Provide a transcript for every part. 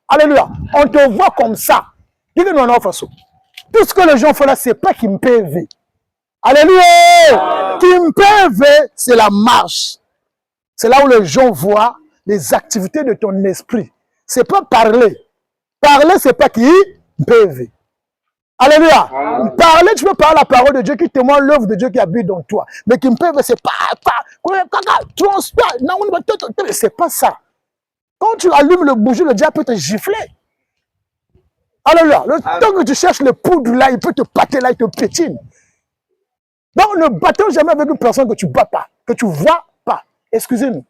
Alléluia. On te voit comme ça. Tout ce que les gens font là, c'est pas Kimpv. Alléluia. Kimpv, c'est la marche. C'est là où les gens voient les activités de ton esprit. C'est pas parler. Parler, c'est pas Kimpv. Alléluia. Parler, tu peux parler la parole de Dieu qui témoigne l'œuvre de Dieu qui habite dans toi. Mais Kimpv, c'est pas. C'est pas ça. Quand tu allumes le bougie, le diable peut te gifler. Alléluia. Le temps que tu cherches le poudre là, il peut te pâter là, il te pétine. Donc ne battons jamais avec une personne que tu ne bats pas, que tu ne vois pas. Excusez-nous.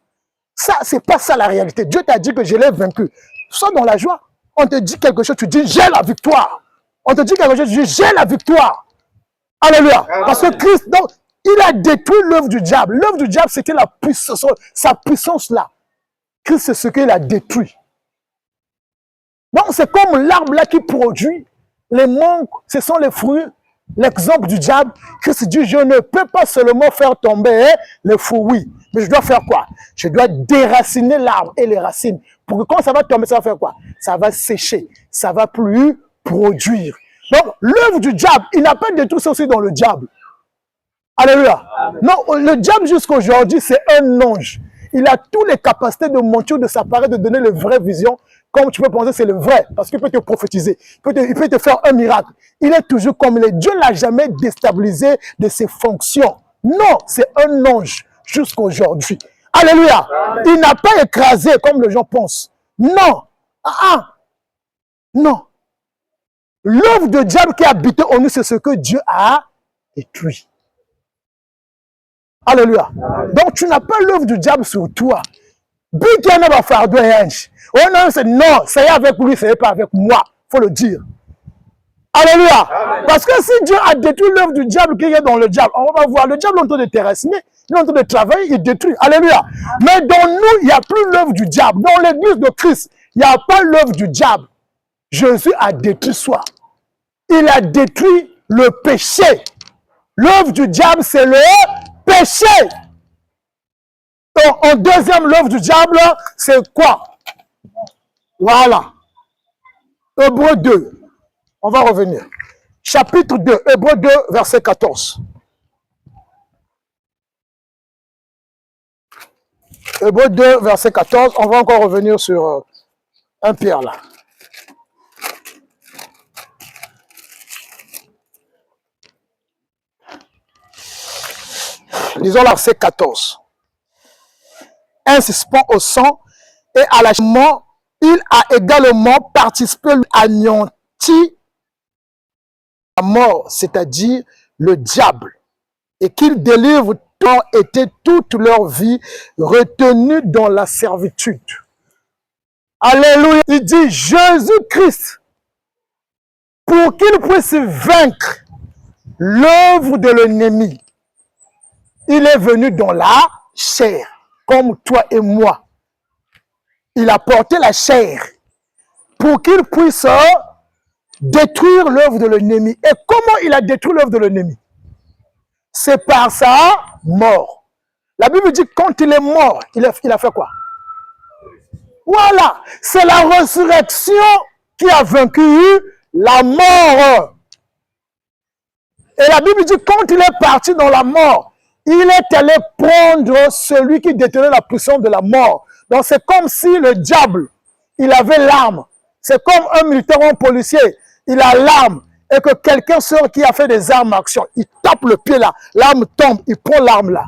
Ça, c'est pas ça la réalité. Dieu t'a dit que je l'ai vaincu. Sois dans la joie. On te dit quelque chose, tu dis j'ai la victoire. On te dit quelque chose, tu dis j'ai la victoire. Alléluia. Parce que Christ, donc, il a détruit l'œuvre du diable. L'œuvre du diable, c'était la puissance, sa puissance là. Christ, c'est ce qu'il a détruit. Donc, c'est comme l'arbre là qui produit les mangues, ce sont les fruits. L'exemple du diable, Christ dit, je ne peux pas seulement faire tomber les fruits, mais je dois faire quoi? Je dois déraciner l'arbre et les racines. Pour que quand ça va tomber, ça va faire quoi? Ça va sécher, ça va plus produire. Donc, l'œuvre du diable, il n'a pas de tout ça aussi dans le diable. Alléluia. Non, le diable jusqu'à aujourd'hui, c'est un ange. Il a toutes les capacités de mentir, de s'apparaître, de donner les vraies visions. Comme tu peux penser, c'est le vrai, parce qu'il peut te prophétiser. Il peut te faire un miracle. Il est toujours comme il est. Dieu ne l'a jamais déstabilisé de ses fonctions. Non, c'est un ange jusqu'à aujourd'hui. Alléluia. Il n'a pas écrasé comme les gens pensent. Non. Non. L'œuvre de diable qui habitait en nous, c'est ce que Dieu a détruit. Alléluia. Donc tu n'as pas l'œuvre du diable sur toi. Oh non, ça y est avec lui, ça y est pas avec moi. Il faut le dire. Alléluia. Parce que si Dieu a détruit l'œuvre du diable qui est dans le diable, on va voir, le diable est en train de terrasser, il est en train de travailler, il détruit. Alléluia. Mais dans nous, il n'y a plus l'œuvre du diable. Dans l'église de Christ, il n'y a pas l'œuvre du diable. Jésus a détruit soi. Il a détruit le péché. L'œuvre du diable, c'est le péché. Donc, en deuxième, l'œuvre du diable, c'est quoi? Voilà. Hébreux 2. On va revenir. Chapitre 2, Hébreux 2, verset 14. Hébreux 2, verset 14. On va encore revenir sur 1 Pierre là. Lisons l'article 14. Insistant au sang et à l'achèvement, il a également participé à anéantir la mort, c'est-à-dire le diable, et qu'il délivre tant été toute leur vie retenus dans la servitude. Alléluia. Il dit Jésus-Christ, pour qu'il puisse vaincre l'œuvre de l'ennemi, il est venu dans la chair, comme toi et moi. Il a porté la chair pour qu'il puisse détruire l'œuvre de l'ennemi. Et comment il a détruit l'œuvre de l'ennemi? C'est par sa mort. La Bible dit quand il est mort, il a fait quoi? Voilà, c'est la résurrection qui a vaincu la mort. Et la Bible dit quand il est parti dans la mort, il est allé prendre celui qui détenait la puissance de la mort. Donc c'est comme si le diable, il avait l'arme. C'est comme un militaire ou un policier, il a l'arme. Et que quelqu'un sort qui a fait des armes à action, il tape le pied là, l'arme tombe, il prend l'arme là.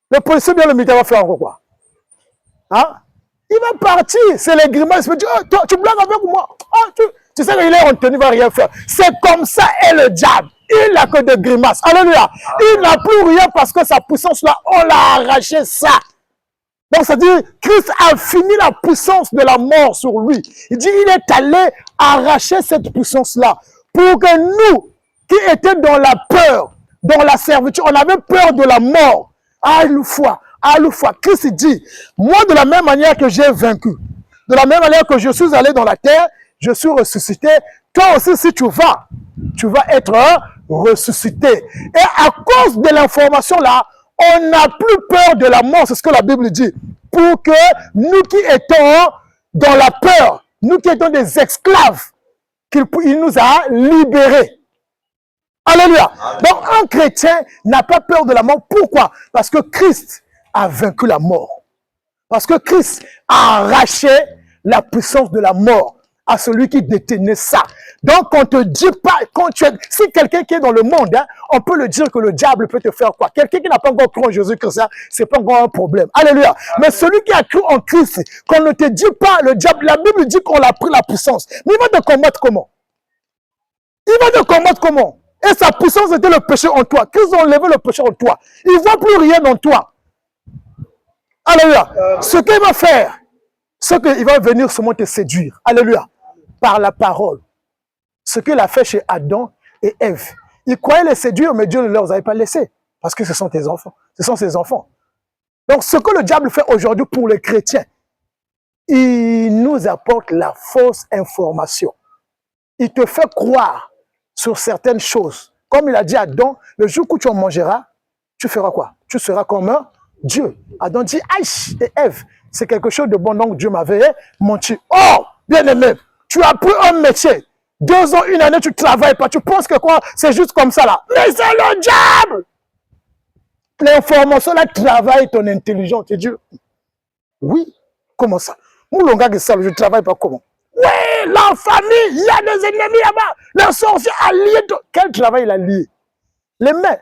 Le policier bien le militaire va faire encore quoi? Hein? Il va partir, c'est les grimaces, il me dit, oh, toi, tu blagues avec moi. Oh, tu sais qu'il est en tenue, il ne va rien faire. C'est comme ça est le diable. Il n'a que des grimaces. Alléluia. Il n'a plus rien parce que sa puissance là, on l'a arraché ça. Donc ça dit, Christ a fini la puissance de la mort sur lui. Il dit, il est allé arracher cette puissance là. Pour que nous, qui étions dans la peur, dans la servitude, on avait peur de la mort. Alléluia. Christ dit, moi de la même manière que j'ai vaincu, de la même manière que je suis allé dans la terre, je suis ressuscité. Toi aussi, si tu vas être ressuscité. Et à cause de l'information là, on n'a plus peur de la mort, c'est ce que la Bible dit. Pour que nous qui étions dans la peur, nous qui étions des esclaves, il nous a libérés. Alléluia. Donc un chrétien n'a pas peur de la mort. Pourquoi? Parce que Christ a vaincu la mort. Parce que Christ a arraché la puissance de la mort à celui qui détenait ça. Donc, on ne te dit pas, si quelqu'un qui est dans le monde, hein, on peut le dire que le diable peut te faire quoi? Quelqu'un qui n'a pas encore cru en Jésus-Christ, c'est pas encore un problème. Alléluia. Mais celui qui a cru en Christ, qu'on ne te dit pas, le diable, la Bible dit qu'on a pris la puissance. Mais il va te combattre comment? Il va te combattre comment? Et sa puissance était le péché en toi. Christ a enlevé le péché en toi. Il ne voit plus rien en toi. Alléluia. Ce qu'il va faire, c'est qu'il va venir seulement te séduire. Alléluia. Par la parole. Ce qu'il a fait chez Adam et Ève. Ils croyaient les séduire, mais Dieu ne leur avait pas laissé. Parce que ce sont tes enfants. Ce sont ses enfants. Donc, ce que le diable fait aujourd'hui pour les chrétiens, il nous apporte la fausse information. Il te fait croire sur certaines choses. Comme il a dit à Adam, le jour où tu en mangeras, tu feras quoi? Tu seras comme un Dieu. Adam dit, aïe, et Ève, c'est quelque chose de bon, donc Dieu m'avait menti. Oh, bien-aimé, tu as pris un métier. 2 ans, 1 année, tu ne travailles pas. Tu penses que quoi? C'est juste comme ça là. Mais c'est le diable! L'information là travaille ton intelligence. Tu dis, oui, comment ça? Moulonga que ça, je ne travaille pas comment? Oui, la famille, il y a des ennemis là-bas. Les sorciers alliés. Quel travail il a lié? Les mains.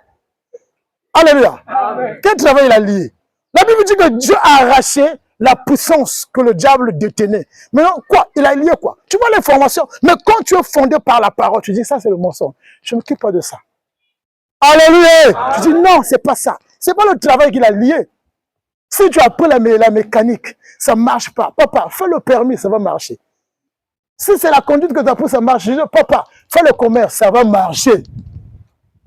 Alléluia. Amen. Quel travail il a lié? La Bible dit que Dieu a arraché la puissance que le diable détenait. Maintenant, quoi? Il a lié quoi? Tu vois l'information. Mais quand tu es fondé par la parole, tu dis ça c'est le mensonge. Je ne m'occupe pas de ça. Alléluia. Amen. Tu dis non, c'est pas ça. C'est pas le travail qu'il a lié. Si tu as pris la mécanique, ça ne marche pas. Papa, fais le permis, ça va marcher. Si c'est la conduite que tu as pris, ça marche. Je dis, papa, fais le commerce, ça va marcher.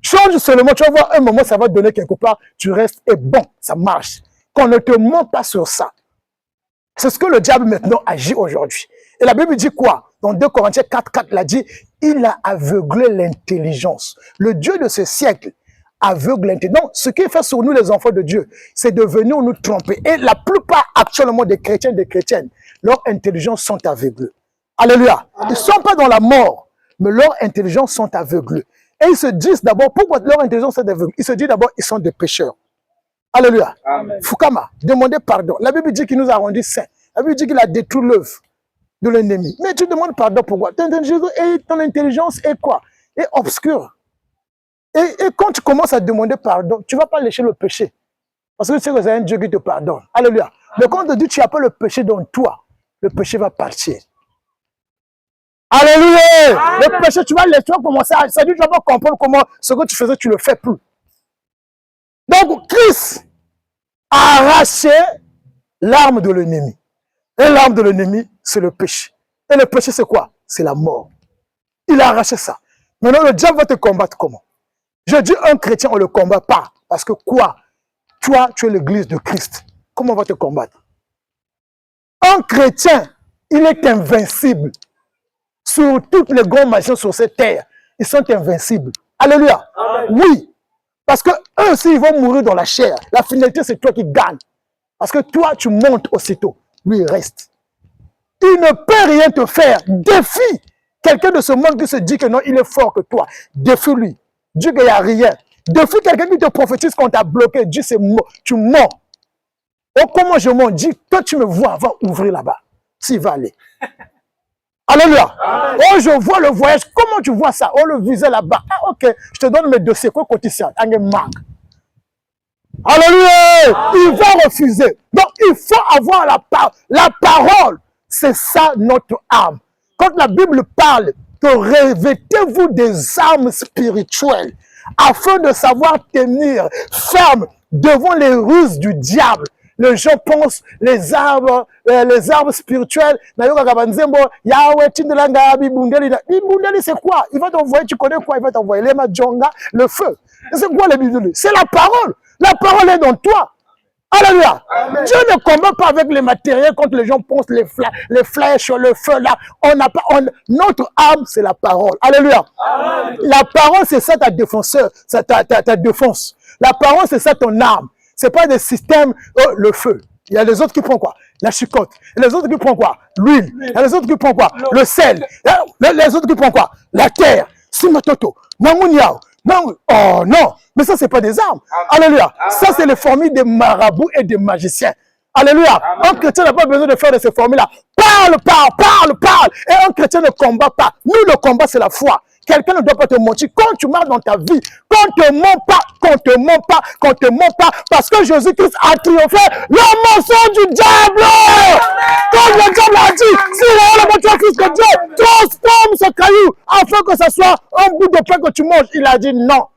Change seulement, tu vas voir un moment, ça va te donner quelque part, tu restes et bon, ça marche. Qu'on ne te ment pas sur ça. C'est ce que le diable maintenant agit aujourd'hui. Et la Bible dit quoi? Dans 2 Corinthiens 4:4, il a dit, il a aveuglé l'intelligence. Le Dieu de ce siècle aveugle l'intelligence. Donc, ce qui fait sur nous les enfants de Dieu, c'est de venir nous tromper. Et la plupart actuellement des chrétiens et des chrétiennes, leur intelligence sont aveuglées. Alléluia. Ils ne sont pas dans la mort, mais leur intelligence sont aveuglées. Et ils se disent d'abord, pourquoi leur intelligence est aveugle? Ils se disent d'abord, ils sont des pécheurs. Alléluia. Amen. Fukama, demandez pardon. La Bible dit qu'il nous a rendus saints. La Bible dit qu'il a détruit l'œuvre de l'ennemi. Mais tu demandes pardon pourquoi? Ton intelligence est quoi? Est obscure. Et quand tu commences à demander pardon, tu ne vas pas lécher le péché. Parce que tu sais que c'est un Dieu qui te pardonne. Alléluia. Mais quand on te dit que tu n'as pas le péché dans toi, le péché va partir. Alléluia. Amen. Le péché, tu vas commencer à... Ça dit, tu vas pas comprendre comment ce que tu faisais, tu ne le fais plus. Donc, Christ a arraché l'arme de l'ennemi. Et l'arme de l'ennemi, c'est le péché. Et le péché, c'est quoi? C'est la mort. Il a arraché ça. Maintenant, le diable va te combattre comment? Je dis, un chrétien, on ne le combat pas. Parce que quoi? Toi, tu es l'église de Christ. Comment on va te combattre? Un chrétien, il est invincible. Sur toutes les grands magiciens sur cette terre, ils sont invincibles. Alléluia. Amen. Oui. Parce que eux aussi, ils vont mourir dans la chair. La finalité, c'est toi qui gagnes. Parce que toi, tu montes aussitôt. Lui, il reste. Il ne peut rien te faire. Défie quelqu'un de ce monde qui se dit que non, il est fort que toi. Défie-lui. Dieu, il n'y a rien. Défie quelqu'un qui te prophétise qu'on t'a bloqué. Dieu, c'est mort. Tu mens. Oh, comment je mens? Dis, toi, tu me vois, va ouvrir là-bas. S'il va aller. Alléluia. Oh, je vois le voyage. Comment tu vois ça? Oh, le visa là-bas. Ah, ok. Je te donne mes dossiers. Quoi côté ça? Alléluia. Il va refuser. Donc, il faut avoir la parole. La parole, c'est ça notre arme. Quand la Bible parle que revêtez-vous des armes spirituelles afin de savoir tenir ferme devant les ruses du diable. Les gens pensent les armes spirituelles. C'est quoi? Il va t'envoyer, tu connais quoi? Il va t'envoyer les madjonga, le feu. C'est quoi les bidules? C'est la parole. La parole est dans toi. Alléluia. Amen. Dieu ne combat pas avec les matériels quand les gens pensent les flèches, le feu là. Notre âme, c'est la parole. Alléluia. Amen. La parole, c'est ça ta défenseur, ta défense. La parole, c'est ça ton arme. C'est pas des systèmes, le feu. Il y a les autres qui prennent quoi? La chicotte. Et les autres qui prennent quoi? L'huile. Il y a les autres qui prennent quoi? Le sel. Les autres qui prennent quoi? La terre. Simatoto. Namuniao. Oh non, mais ça, c'est pas des armes. Alléluia. Ça, c'est les formules des marabouts et des magiciens. Alléluia. Un chrétien n'a pas besoin de faire de ces formules-là. Parle. Et un chrétien ne combat pas. Nous, le combat, c'est la foi. Quelqu'un ne doit pas te mentir. Quand tu marches dans ta vie, qu'on te ment pas, parce que Jésus-Christ a triomphé le mensonge du diable. Comme le diable a dit, si le fils de Dieu, transforme ce caillou afin que ce soit un bout de pain que tu manges. Il a dit non.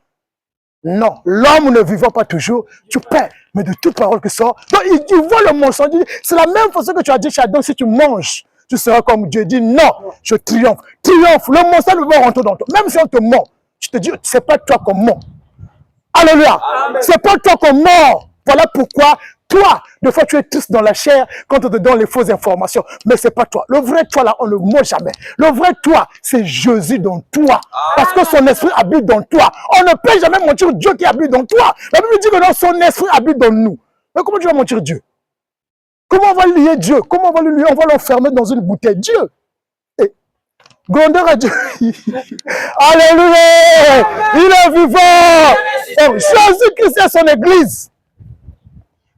Non, l'homme ne vivant pas toujours, tu perds, mais de toute parole qui sort. Donc, il voit le mensonge. C'est la même façon que tu as dit chez Adam, si tu manges, tu seras comme Dieu. Dit non, je triomphe. Triomphe, le mensonge ne va pas rentrer dans toi. Même si on te ment, tu te dis, c'est pas toi qu'on ment. Alléluia. C'est pas toi qu'on ment. Voilà pourquoi, toi, des fois, tu es triste dans la chair quand on te donne les fausses informations. Mais c'est pas toi. Le vrai toi, là, on ne le ment jamais. Le vrai toi, c'est Jésus dans toi. Parce que son esprit habite dans toi. On ne peut jamais mentir Dieu qui habite dans toi. La Bible dit que non, son esprit habite dans nous. Mais comment tu vas mentir Dieu? Comment on va lier Dieu? Comment on va le lier? On va l'enfermer dans une bouteille. Dieu. Et, grandeur à Dieu. Alléluia. Il est vivant. Jésus-Christ est son église.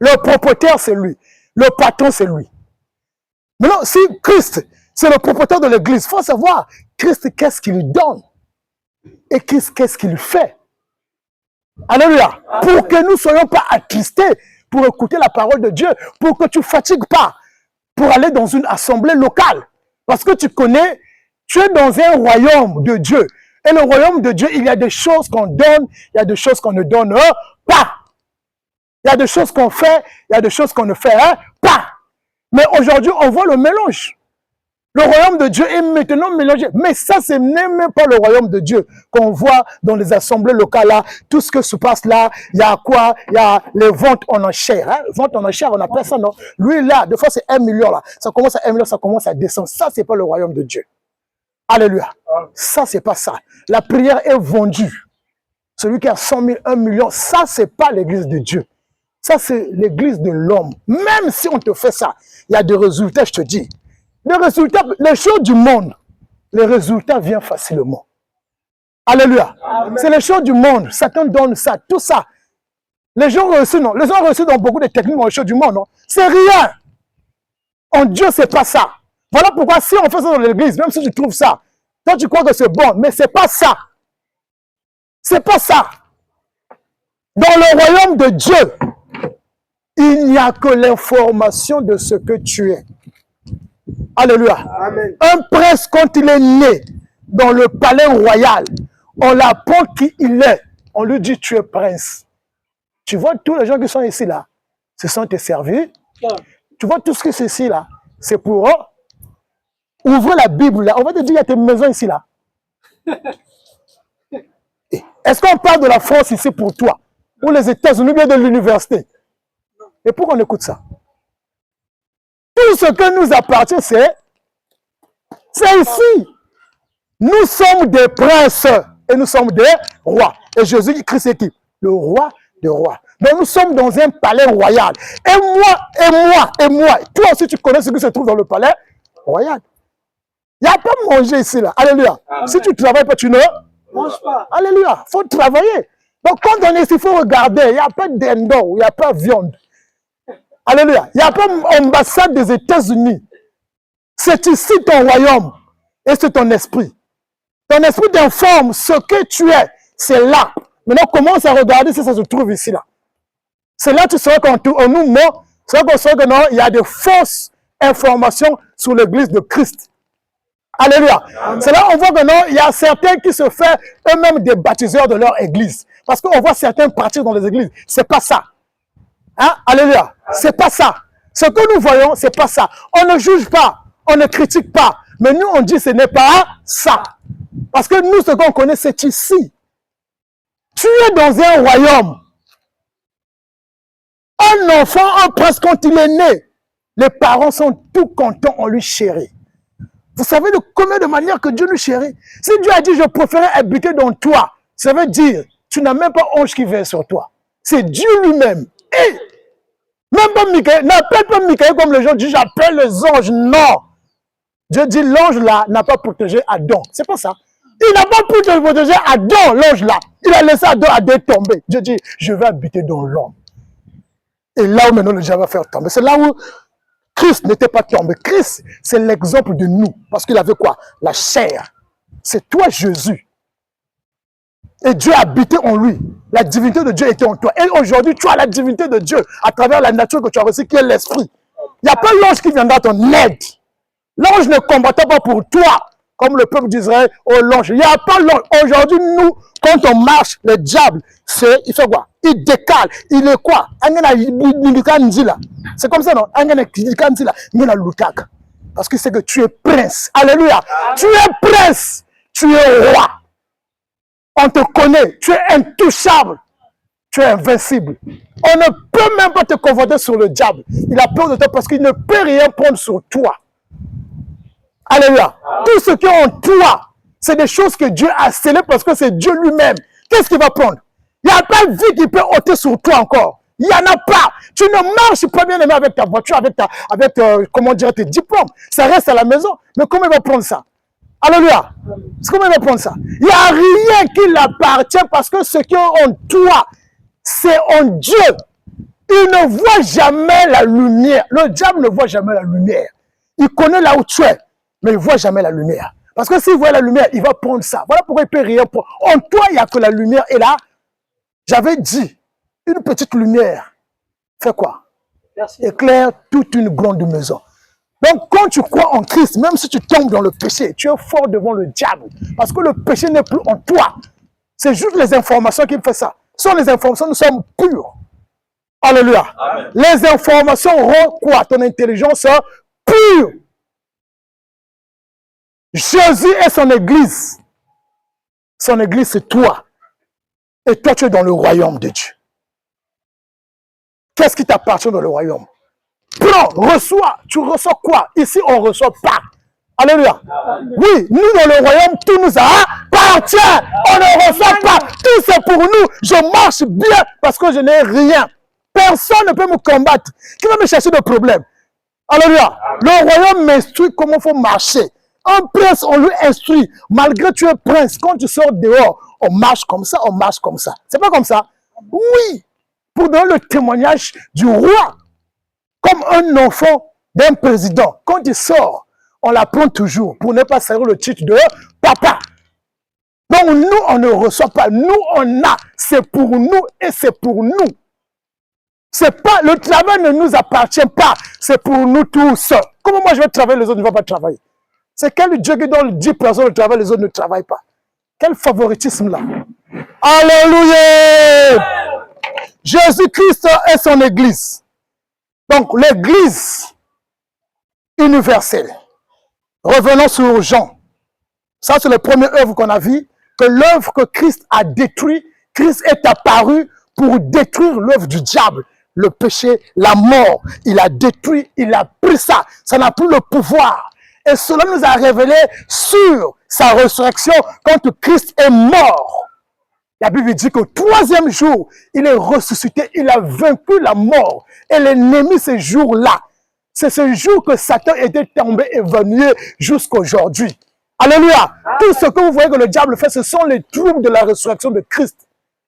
Le propriétaire, c'est lui. Le patron, c'est lui. Maintenant, si Christ, c'est le propriétaire de l'église, il faut savoir, Christ, qu'est-ce qu'il lui donne? Et Christ, qu'est-ce qu'il fait? Alléluia. Pour que nous ne soyons pas attristés pour écouter la parole de Dieu, pour que tu ne fatigues pas, pour aller dans une assemblée locale. Parce que tu connais, tu es dans un royaume de Dieu. Et le royaume de Dieu, il y a des choses qu'on donne, il y a des choses qu'on ne donne pas. Il y a des choses qu'on fait, il y a des choses qu'on ne fait pas. Mais aujourd'hui, on voit le mélange. Le royaume de Dieu est maintenant mélangé. Mais ça, ce n'est même pas le royaume de Dieu qu'on voit dans les assemblées locales là. Tout ce que se passe là, il y a quoi? Il y a les ventes en enchères. Hein? Ventes en enchères, on appelle ça, non? Lui là, des fois c'est 1 million là. Ça commence à 1 million, ça commence à descendre. Ça, c'est pas le royaume de Dieu. Alléluia. Ça, c'est pas ça. La prière est vendue. Celui qui a 100 000, 1 million, ça, c'est pas l'église de Dieu. Ça, c'est l'église de l'homme. Même si on te fait ça, il y a des résultats, je te dis. Les résultats, les choses du monde, les résultats viennent facilement. Alléluia. C'est les choses du monde. Satan donne ça, tout ça. Les gens réussissent, non. Les gens réussissent dans beaucoup de techniques dans les choses du monde, non. C'est rien. En Dieu, c'est pas ça. Voilà pourquoi si on fait ça dans l'église, même si tu trouves ça, toi tu crois que c'est bon, mais c'est pas ça. C'est pas ça. Dans le royaume de Dieu, il n'y a que l'information de ce que tu es. Alléluia. Amen. Un prince, quand il est né dans le palais royal, on l'apprend qui il est. On lui dit, tu es prince. Tu vois tous les gens qui sont ici là, ce sont tes serviteurs. Tu vois tout ce qui est ici là, c'est pour eux. Ouvre la Bible là, on va te dire, il y a tes maisons ici là. Est-ce qu'on parle de la France ici pour toi? Ou les États-Unis, bien de l'université? Et pourquoi on écoute ça? Tout ce que nous appartient, c'est ici. Nous sommes des princes et nous sommes des rois. Et Jésus-Christ est qui? Le roi des rois. Donc nous sommes dans un palais royal. Et moi, toi aussi tu connais ce qui se trouve dans le palais royal. Il n'y a pas à manger ici là. Alléluia. Amen. Si tu ne travailles pas, tu ne manges pas. Alléluia. Il faut travailler. Donc quand on est ici, il faut regarder. Il n'y a pas d'endo, il n'y a pas de viande. Alléluia. Il n'y a pas d'ambassade des États-Unis. C'est ici ton royaume. Et c'est ton esprit. Ton esprit t'informe ce que tu es. C'est là. Maintenant, commence à regarder si ça se trouve ici là. C'est là que tu sauras qu'on nous ment. C'est là qu'on saura que non, il y a de fausses informations sur l'église de Christ. Alléluia. C'est là qu'on voit que non, il y a certains qui se font eux-mêmes des baptiseurs de leur église. Parce qu'on voit certains partir dans les églises. C'est pas ça. Hein? Alléluia. C'est pas ça. Ce que nous voyons, c'est pas ça. On ne juge pas. On ne critique pas. Mais nous, on dit ce n'est pas ça. Parce que nous, ce qu'on connaît, c'est ici. Tu es dans un royaume. Un enfant, un prince, quand il est né, les parents sont tout contents, on lui chérit. Vous savez de combien de manières que Dieu nous chérit? Si Dieu a dit, je préférais habiter dans toi, ça veut dire, tu n'as même pas ange qui vient sur toi. C'est Dieu lui-même. Et Même pas Michael, n'appelle pas Michael comme les gens disent, j'appelle les anges. Non. Dieu dit, l'ange là n'a pas protégé Adam. C'est pas ça. Il n'a pas pu protéger Adam, l'ange là. Il a laissé Adam tomber. Dieu dit, je vais habiter dans l'homme. Et là où maintenant le diable va faire tomber. C'est là où Christ n'était pas tombé. Christ, c'est l'exemple de nous. Parce qu'il avait quoi? La chair. C'est toi, Jésus. Et Dieu habitait en lui. La divinité de Dieu était en toi. Et aujourd'hui, tu as la divinité de Dieu à travers la nature que tu as reçue, qui est l'esprit. Il n'y a pas l'ange qui viendra à ton aide. L'ange ne combattait pas pour toi, comme le peuple d'Israël, oh l'ange. Il n'y a pas l'ange. Aujourd'hui, nous, quand on marche, le diable, il fait quoi? Il décale. Il est quoi? C'est comme ça, non? Parce que c'est que tu es prince. Alléluia. Tu es prince. Tu es roi. On te connaît, tu es intouchable, tu es invincible. On ne peut même pas te confronter sur le diable. Il a peur de toi parce qu'il ne peut rien prendre sur toi. Alléluia. Tout ce qui est en toi, c'est des choses que Dieu a scellées parce que c'est Dieu lui-même. Qu'est-ce qu'il va prendre? Il n'y a pas de vie qui peut ôter sur toi encore. Il n'y en a pas. Tu ne marches pas bien aimé avec ta voiture, avec comment dire, tes diplômes. Ça reste à la maison. Mais comment il va prendre ça? Alléluia. C'est comment il va prendre ça? Il n'y a rien qui l'appartient parce que ce qui est en toi, c'est en Dieu. Il ne voit jamais la lumière. Le diable ne voit jamais la lumière. Il connaît là où tu es, mais il ne voit jamais la lumière. Parce que s'il voit la lumière, il va prendre ça. Voilà pourquoi il ne peut rien prendre. En toi, il n'y a que la lumière. Et là, j'avais dit, une petite lumière fait quoi? Éclaire toute une grande maison. Donc, quand tu crois en Christ, même si tu tombes dans le péché, tu es fort devant le diable. Parce que le péché n'est plus en toi. C'est juste les informations qui me font ça. Sans les informations, nous sommes purs. Alléluia. Amen. Les informations rendent quoi? Ton intelligence pure. Jésus est son église. Son église, c'est toi. Et toi, tu es dans le royaume de Dieu. Qu'est-ce qui t'appartient dans le royaume? Prends, reçois. Tu reçois quoi? Ici, on ne reçoit pas. Alléluia. Oui, nous, dans le royaume, tout nous appartient. On ne reçoit pas. Tout c'est pour nous. Je marche bien parce que je n'ai rien. Personne ne peut me combattre. Qui va me chercher de problème? Alléluia. Le royaume m'instruit comment il faut marcher. Un prince, on lui instruit. Malgré que tu es prince, quand tu sors dehors, on marche comme ça, on marche comme ça. C'est pas comme ça? Oui. Pour donner le témoignage du roi. Comme un enfant d'un président. Quand il sort, on l'apprend toujours pour ne pas servir le titre de papa. Donc nous, on ne reçoit pas. Nous, on a. C'est pour nous et c'est pour nous. C'est pas, le travail ne nous appartient pas. C'est pour nous tous. Comment moi je vais travailler, les autres ne vont pas travailler? C'est quel Dieu qui donne 10 personnes le travail, les autres ne travaillent pas? Quel favoritisme là? Alléluia! Jésus-Christ est son église. Donc l'église universelle. Revenons sur Jean. Ça, c'est la première œuvre qu'on a vue. Que l'œuvre que Christ a détruite, Christ est apparu pour détruire l'œuvre du diable. Le péché, la mort. Il a détruit, il a pris ça. Ça n'a plus le pouvoir. Et cela nous a révélé sur sa résurrection quand Christ est mort. La Bible dit qu'au 3e jour, il est ressuscité, il a vaincu la mort. Et l'ennemi, ce jour-là, c'est ce jour que Satan était tombé évanoui jusqu'aujourd'hui. Alléluia. Tout ce que vous voyez que le diable fait, ce sont les troubles de la résurrection de Christ.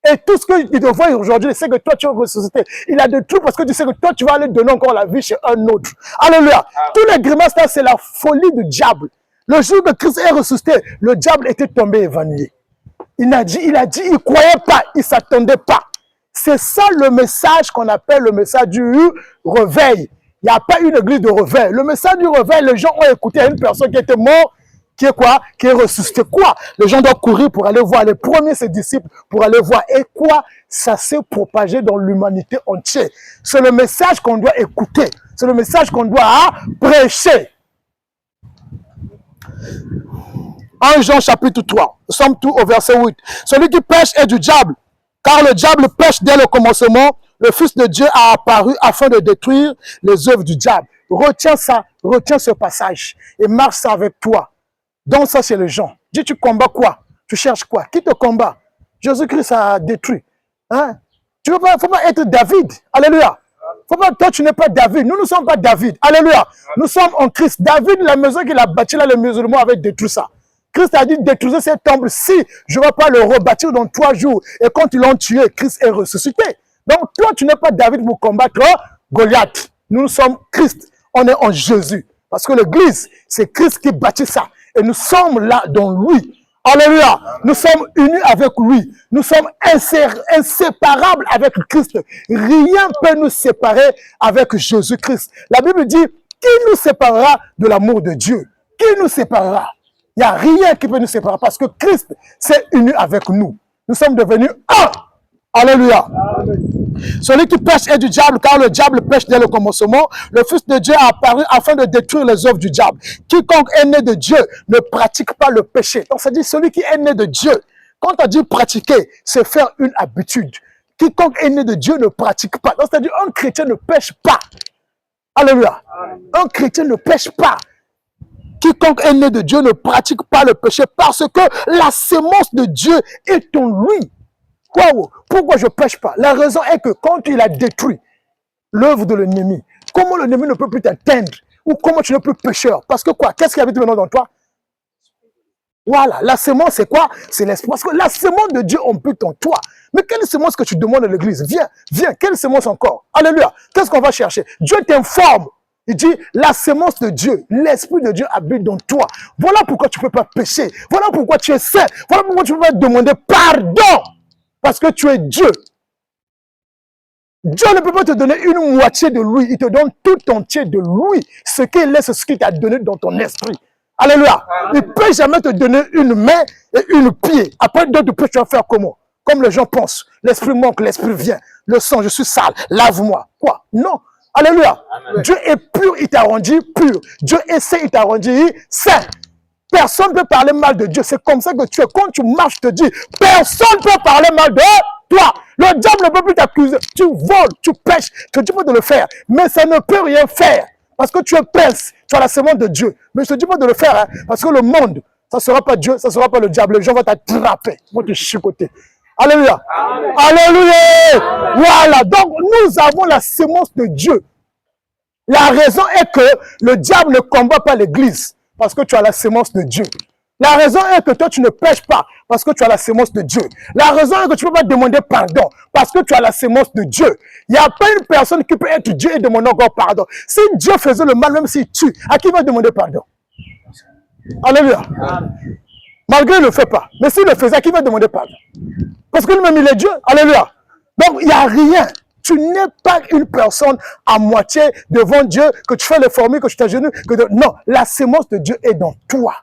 Et tout ce qu'il te voit aujourd'hui, c'est que toi, tu es ressuscité. Il a des troubles parce que tu sais que toi, tu vas aller donner encore la vie chez un autre. Alléluia. Tous les grimaces là, c'est la folie du diable. Le jour que Christ est ressuscité, le diable était tombé évanoui. Il a dit, il ne croyait pas, il ne s'attendait pas. C'est ça le message qu'on appelle le message du réveil. Il n'y a pas une église de réveil. Le message du réveil, les gens ont écouté une personne qui était morte, qui est quoi? Qui est ressuscité. Quoi? Les gens doivent courir pour aller voir les premiers ses disciples, pour aller voir. Et quoi? Ça s'est propagé dans l'humanité entière. C'est le message qu'on doit écouter. C'est le message qu'on doit prêcher. 1 Jean chapitre 3, nous sommes tous au verset 8. Celui qui pêche est du diable, car le diable pêche dès le commencement. Le Fils de Dieu a apparu afin de détruire les œuvres du diable. Retiens ça, retiens ce passage et marche ça avec toi. Donc ça c'est les gens. Dis tu combats quoi? Tu cherches quoi? Qui te combat? Jésus-Christ a détruit. Hein? Tu ne faut pas être David. Alléluia. Faut pas, toi, tu n'es pas David. Nous ne sommes pas David. Alléluia. Nous sommes en Christ. David, la maison qu'il a bâtie là, les musulmans avaient détruit ça. Christ a dit, détruisez cette temple si je ne vais pas le rebâtir dans 3 jours. Et quand ils l'ont tué, Christ est ressuscité. Donc, toi, tu n'es pas David pour combattre Goliath. Nous sommes Christ. On est en Jésus. Parce que l'église, c'est Christ qui bâtit ça. Et nous sommes là dans lui. Alléluia. Nous sommes unis avec lui. Nous sommes inséparables avec Christ. Rien ne peut nous séparer avec Jésus-Christ. La Bible dit, qui nous séparera de l'amour de Dieu? Qui nous séparera? Il n'y a rien qui peut nous séparer parce que Christ s'est uni avec nous. Nous sommes devenus un. Alléluia. Celui qui pêche est du diable, car le diable pêche dès le commencement. Le Fils de Dieu a apparu afin de détruire les œuvres du diable. Quiconque est né de Dieu ne pratique pas le péché. Donc, ça dit celui qui est né de Dieu. Quand on dit pratiquer, c'est faire une habitude. Quiconque est né de Dieu ne pratique pas. Donc, c'est-à-dire un chrétien ne pêche pas. Alléluia. Un chrétien ne pêche pas. Quiconque est né de Dieu ne pratique pas le péché parce que la sémence de Dieu est en lui. Wow. Pourquoi je ne pêche pas? La raison est que quand il a détruit l'œuvre de l'ennemi, comment l'ennemi ne peut plus t'atteindre? Ou comment tu n'es plus pécheur? Parce que quoi? Qu'est-ce qui habite maintenant dans toi? Voilà, la sémence c'est quoi? C'est l'esprit. Parce que la sémence de Dieu habite en toi. Mais quelle sémence que tu demandes à l'église? Viens, viens, quelle sémence encore? Alléluia. Qu'est-ce qu'on va chercher? Dieu t'informe. Il dit, la sémence de Dieu, l'Esprit de Dieu habite dans toi. Voilà pourquoi tu ne peux pas pécher. Voilà pourquoi tu es saint. Voilà pourquoi tu ne peux pas demander pardon. Parce que tu es Dieu. Dieu ne peut pas te donner une moitié de lui. Il te donne tout entier de lui. Ce qu'il est, c'est ce qu'il t'a donné dans ton esprit. Alléluia. Il ne peut jamais te donner une main et une pied. Après, d'autres tu vas faire comment? Comme les gens pensent. L'esprit manque, l'esprit vient. Le sang, je suis sale. Lave-moi. Quoi? Non. Alléluia. Amen. Dieu est pur, il t'a rendu pur. Dieu est saint, il t'a rendu saint. Personne ne peut parler mal de Dieu. C'est comme ça que tu es. Quand tu marches, je te dis, personne ne peut parler mal de toi. Le diable ne peut plus t'accuser. Tu voles, tu pêches, tu dis pas de le faire. Mais ça ne peut rien faire. Parce que tu es pince, tu as la sémence de Dieu. Mais je ne te dis pas de le faire. Hein, parce que le monde, ça ne sera pas Dieu, ça ne sera pas le diable. Les gens vont t'attraper, ils vont te chicoter. Alléluia. Amen. Alléluia. Amen. Voilà. Donc, nous avons la sémence de Dieu. La raison est que le diable ne combat pas l'église. Parce que tu as la sémence de Dieu. La raison est que toi, tu ne pêches pas parce que tu as la sémence de Dieu. La raison est que tu ne peux pas demander pardon parce que tu as la sémence de Dieu. Il n'y a pas une personne qui peut être Dieu et demander encore pardon. Si Dieu faisait le mal, même s'il tue, à qui va demander pardon? Alléluia. Malgré il ne le fait pas. Mais s'il le faisait, à qui va demander pardon? Parce que lui-même, il est Dieu. Alléluia. Donc, il n'y a rien. Tu n'es pas une personne à moitié devant Dieu, que tu fais les formules, que tu t'agenouilles. Non, la sémence de Dieu est dans toi.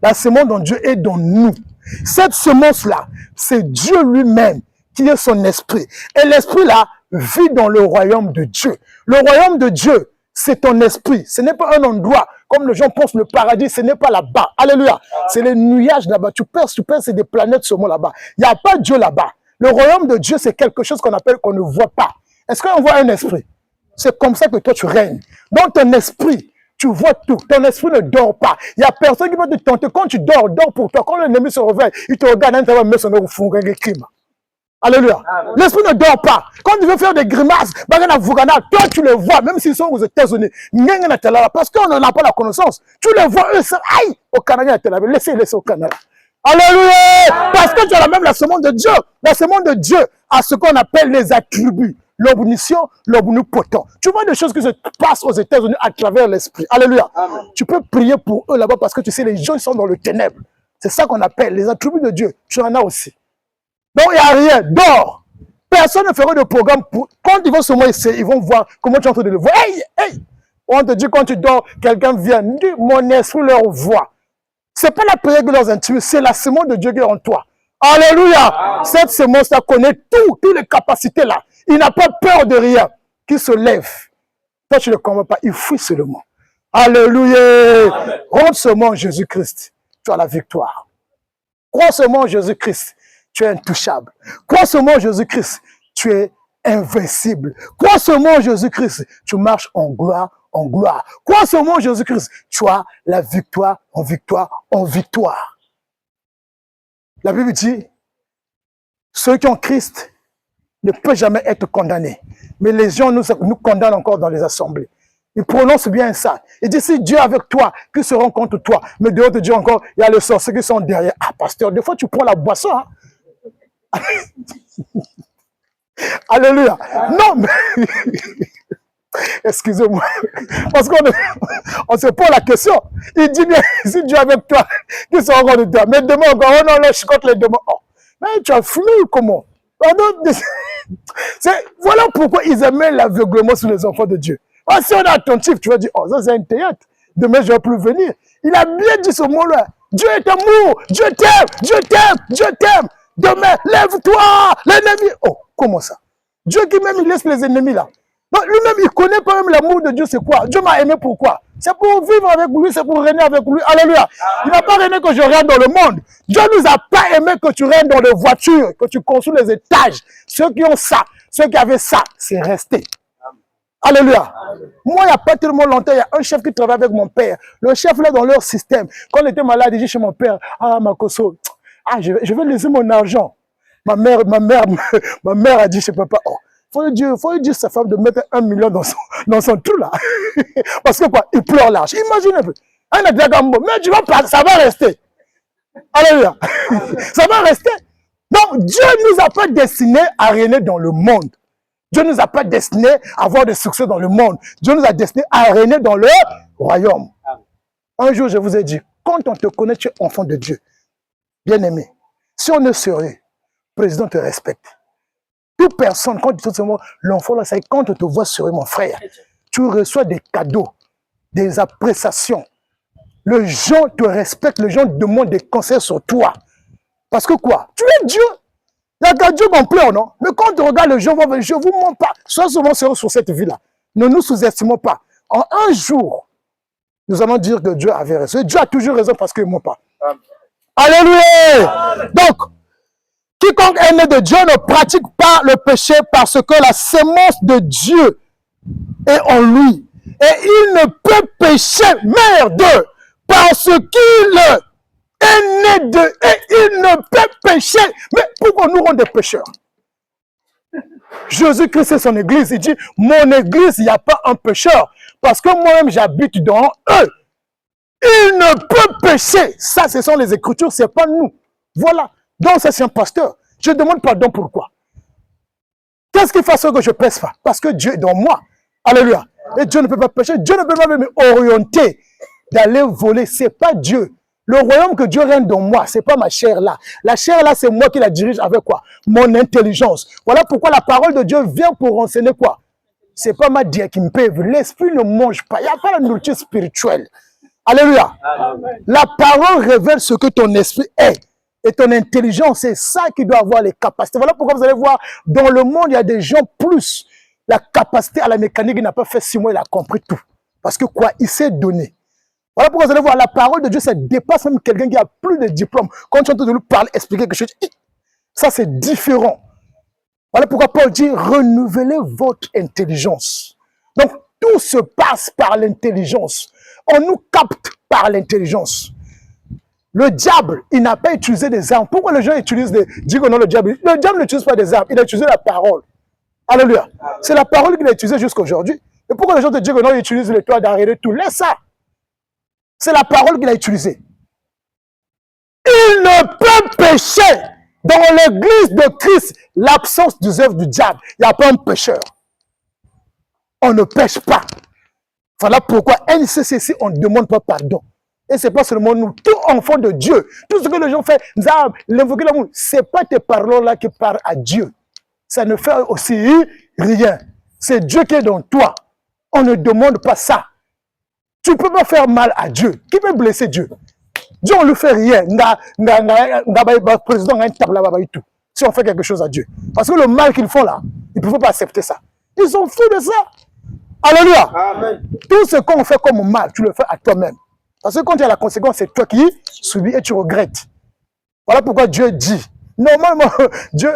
La sémence de Dieu est dans nous. Cette sémence-là, c'est Dieu lui-même qui est son esprit. Et l'esprit-là vit dans le royaume de Dieu. Le royaume de Dieu, c'est ton esprit. Ce n'est pas un endroit, comme les gens pensent le paradis, ce n'est pas là-bas. Alléluia. C'est les nuages là-bas. Tu penses, c'est des planètes seulement là-bas. Il n'y a pas Dieu là-bas. Le royaume de Dieu, c'est quelque chose qu'on appelle qu'on ne voit pas. Est-ce qu'on voit un esprit? C'est comme ça que toi, tu règnes. Dans ton esprit, tu vois tout. Ton esprit ne dort pas. Il n'y a personne qui va te tenter. Quand tu dors, dors pour toi. Quand l'ennemi se réveille, il te regarde, il va mettre son œil au fond, il crime. Alléluia. L'esprit ne dort pas. Quand tu veux faire des grimaces, toi, tu les vois, même s'ils sont aux États-Unis. Parce qu'on n'a pas la connaissance. Tu les vois, eux, aïe, au Canada, laissez au Canada. Alléluia! Parce que tu as même la sémence de Dieu. La sémence de Dieu a ce qu'on appelle les attributs. L'omniscient, l'omnipotent. Tu vois des choses qui se passent aux États-Unis à travers l'esprit. Alléluia. Amen. Tu peux prier pour eux là-bas parce que tu sais, les gens ils sont dans le ténèbre. C'est ça qu'on appelle les attributs de Dieu. Tu en as aussi. Donc il n'y a rien. Dors. Personne ne fera de programme pour. Quand ils vont seulement essayer, ils vont voir comment tu es en train de le voir. Hey, hey! On te dit quand tu dors, quelqu'un vient. Dis, mon esprit leur voit. Ce n'est pas la prière de leurs intimes, c'est la sémence de Dieu qui est en toi. Alléluia. Amen. Cette sémence-là connaît toutes les capacités là. Il n'a pas peur de rien. Qui se lève. Toi, tu ne le comprends pas. Il fuit seulement. Alléluia. Rentre seulement en Jésus-Christ. Tu as la victoire. Crois seulement en Jésus-Christ. Tu es intouchable. Crois seulement en Jésus-Christ. Tu es invincible. Crois seulement en Jésus-Christ. Tu marches en gloire, en gloire. Crois seulement en Jésus-Christ. Tu as la victoire, en victoire, en victoire. La Bible dit, ceux qui ont Christ, ne peut jamais être condamné. Mais les gens nous condamnent encore dans les assemblées. Ils prononcent bien ça. Ils disent, si Dieu est avec toi, qui seront contre toi? Mais dehors de Dieu encore, il y a les sorciers qui sont derrière. Ah, pasteur, des fois tu prends la boisson. Hein? Alléluia. Non, mais... Excusez-moi. Parce qu'on se pose la question. Il dit bien, si Dieu est avec toi, qui seront contre toi? Mais demain encore, oh non, non, je suis contre les démons. Oh, mais tu as fumé ou comment? Voilà pourquoi ils amènent l'aveuglement sur les enfants de Dieu. Oh, si on est attentif, tu vas dire, oh, ça c'est un théâtre. Demain, je ne vais plus venir. Il a bien dit ce mot-là. Dieu est amour. Dieu t'aime. Dieu t'aime. Dieu t'aime. Demain, lève-toi. L'ennemi. Oh, comment ça? Dieu qui même il laisse les ennemis là. Donc lui-même, il connaît pas même l'amour de Dieu, c'est quoi? Dieu m'a aimé pourquoi? C'est pour vivre avec lui, c'est pour régner avec lui. Alléluia. Il n'a pas régné que je règne dans le monde. Dieu ne nous a pas aimé que tu règnes dans les voitures, que tu construis les étages. Ceux qui ont ça, ceux qui avaient ça, c'est resté. Alléluia. Moi, il n'y a pas tellement longtemps, il y a un chef qui travaille avec mon père. Le chef là, dans leur système, quand il était malade, il dit chez mon père, ah, Makoso, ah, je vais laisser mon argent. Ma mère a dit chez papa, oh, faut lui dire à sa femme de mettre 1 million dans son trou là. Parce que quoi, il pleure l'argent. Imagine un peu. Mais tu vas pas, ça va rester. Alléluia. Ça va rester. Donc, Dieu ne nous a pas destinés à régner dans le monde. Dieu ne nous a pas destinés à avoir des succès dans le monde. Dieu nous a destinés à régner dans le royaume. Un jour, je vous ai dit, quand on te connaît, tu es enfant de Dieu. Bien aimé. Si on est sérieux, le président te respecte. Toute personne, quand tu dis seulement l'enfant là, c'est quand on te voit sérieux, mon frère, tu reçois des cadeaux, des appréciations. Les gens te respectent, les gens demandent des conseils sur toi. Parce que quoi? Tu es Dieu. Il y a qu'un Dieu qu'on pleure, non? Mais quand tu regardes les gens, je ne vous mens pas. Sois souvent sérieux sur cette vie-là. Ne nous sous-estimons pas. En un jour, nous allons dire que Dieu avait raison. Dieu a toujours raison parce qu'il ne ment pas. Alléluia! Donc, quiconque est né de Dieu ne pratique pas le péché parce que la sémence de Dieu est en lui. Et il ne peut pécher, merde, parce qu'il est né de... Et il ne peut pécher. Mais pourquoi nous rendons des pécheurs? Jésus-Christ et son église, il dit, mon église, il n'y a pas un pécheur. Parce que moi-même, j'habite dans eux. Il ne peut pécher. Ça, ce sont les Écritures, ce n'est pas nous. Voilà. Donc, c'est un pasteur. Je demande pardon pourquoi. Qu'est-ce qui fait ça que je ne pêche pas? Parce que Dieu est dans moi. Alléluia. Et Dieu ne peut pas pécher. Dieu ne peut pas me orienter d'aller voler. Ce n'est pas Dieu. Le royaume que Dieu règne dans moi, ce n'est pas ma chair là. La chair là, c'est moi qui la dirige avec quoi? Mon intelligence. Voilà pourquoi la parole de Dieu vient pour renseigner quoi? Ce n'est pas ma dia qui me paye. L'esprit ne mange pas. Il n'y a pas la nourriture spirituelle. Alléluia. Amen. La parole révèle ce que ton esprit est. Et ton intelligence, c'est ça qui doit avoir les capacités. Voilà pourquoi vous allez voir, dans le monde, il y a des gens plus. La capacité à la mécanique, il n'a pas fait 6 mois, il a compris tout. Parce que quoi? Il s'est donné. Voilà pourquoi vous allez voir, la parole de Dieu, ça dépasse même quelqu'un qui a plus de diplôme. Quand tu entends de lui parler, expliquer quelque chose, ça c'est différent. Voilà pourquoi Paul dit, renouvelez votre intelligence. Donc, tout se passe par l'intelligence. On nous capte par l'intelligence. Le diable, il n'a pas utilisé des armes. Pourquoi les gens utilisent disent que non, le diable n'utilise pas des armes. Il a utilisé la parole. Alléluia. C'est la parole qu'il a utilisée jusqu'à aujourd'hui. Et pourquoi les gens te disent que non, il utilise les toits d'arrêter tout? Laisse ça. C'est la parole qu'il a utilisée. Il ne peut pécher dans l'église de Christ l'absence des œuvres du diable. Il n'y a pas un pécheur. On ne pêche pas. Voilà pourquoi NCCC, on ne demande pas pardon. Et ce n'est pas seulement nous, tout enfant de Dieu, tout ce que les gens font, l'invoquer l'amour, ce n'est pas tes paroles-là qui parlent à Dieu. Ça ne fait aussi rien. C'est Dieu qui est dans toi. On ne demande pas ça. Tu ne peux pas faire mal à Dieu. Qui peut blesser Dieu? Dieu, on ne lui fait rien. Si on fait quelque chose à Dieu. Parce que le mal qu'ils font là, ils ne peuvent pas accepter ça. Ils sont fous de ça. Alléluia. Amen. Tout ce qu'on fait comme mal, tu le fais à toi-même. Parce que quand il y a la conséquence, c'est toi qui subis et tu regrettes. Voilà pourquoi Dieu dit. Normalement, Dieu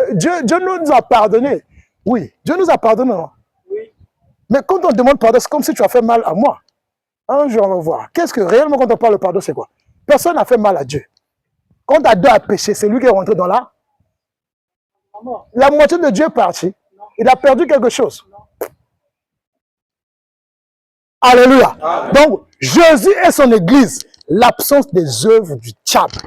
nous a pardonné. Oui, Dieu nous a pardonné. Oui. Mais quand on demande pardon, c'est comme si tu as fait mal à moi. Un jour, on va voir. Qu'est-ce que réellement, quand on parle de pardon, c'est quoi? Personne n'a fait mal à Dieu. Quand Adam a péché, c'est lui qui est rentré dans la... La moitié de Dieu est partie. Il a perdu quelque chose. Alléluia. Donc, Jésus et son église, l'absence des œuvres du diable.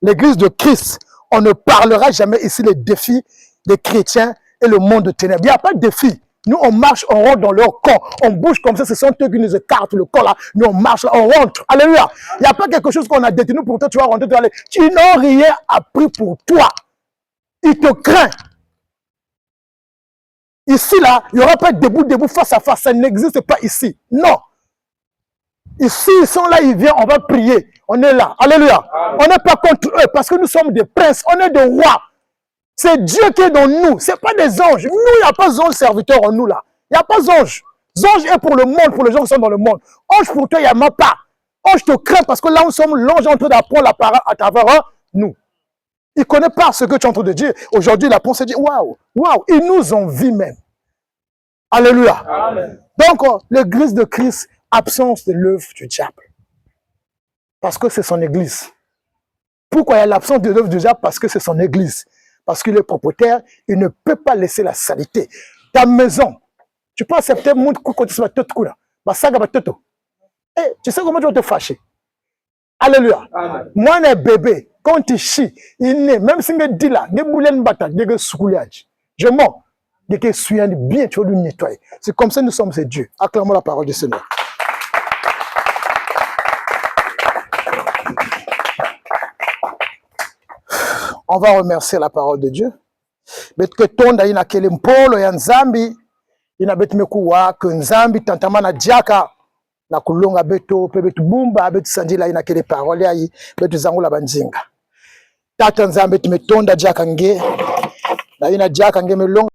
L'église de Christ, on ne parlera jamais ici des défis des chrétiens et le monde de ténèbres. Il n'y a pas de défi. Nous, on marche, on rentre dans leur corps. On bouge comme ça, ce sont eux qui nous écartent le corps là. Nous, on marche, on rentre. Alléluia. Il n'y a pas quelque chose qu'on a détenu pour toi, tu vas rentrer, tu vas aller. Tu n'as rien appris pour toi. Il te craint. Ici, là, il n'y aura pas de debout, face à face. Ça n'existe pas ici. Non. Ici, ils sont là, ils viennent, on va prier. On est là. Alléluia. Amen. On n'est pas contre eux parce que nous sommes des princes. On est des rois. C'est Dieu qui est dans nous. Ce n'est pas des anges. Nous, il n'y a pas d'ange serviteur en nous là. Il n'y a pas d'ange. Ange est pour le monde, pour les gens qui sont dans le monde. Ange pour toi, il n'y en a pas. Ange te craint parce que là, nous sommes l'ange en train d'apprendre la parole à travers nous. Il ne connaît pas ce que tu es en train de dire. Aujourd'hui, il a pensé dire, waouh, waouh, il nous envie même. Alléluia. Amen. Donc, l'église de Christ, absence de l'œuvre du diable. Parce que c'est son église. Pourquoi il y a l'absence de l'œuvre du diable? Parce que c'est son église. Parce qu'il est propriétaire, il ne peut pas laisser la saleté. Ta maison, tu peux accepter mon coup tu vas te couler. Tu sais comment tu vas te fâcher. Alléluia. Amen. Moi, un bébé, quand il chie, il naît, même si il dit là, je mens. Bien, tu vas lui nettoyer. C'est comme ça que nous sommes, c'est Dieu. Acclamons la parole du Seigneur. On va remercier la parole de Dieu. Mais que tonda ina kele mpolo ya nzambi ina betu mekuwa que nzambi tantama na diaka na kulonga beto pe betu bumba betu sandila ina kele parole ayi betu zangula banjinga. Tata nzambi tumetonda diaka nge na ina diaka nge melonga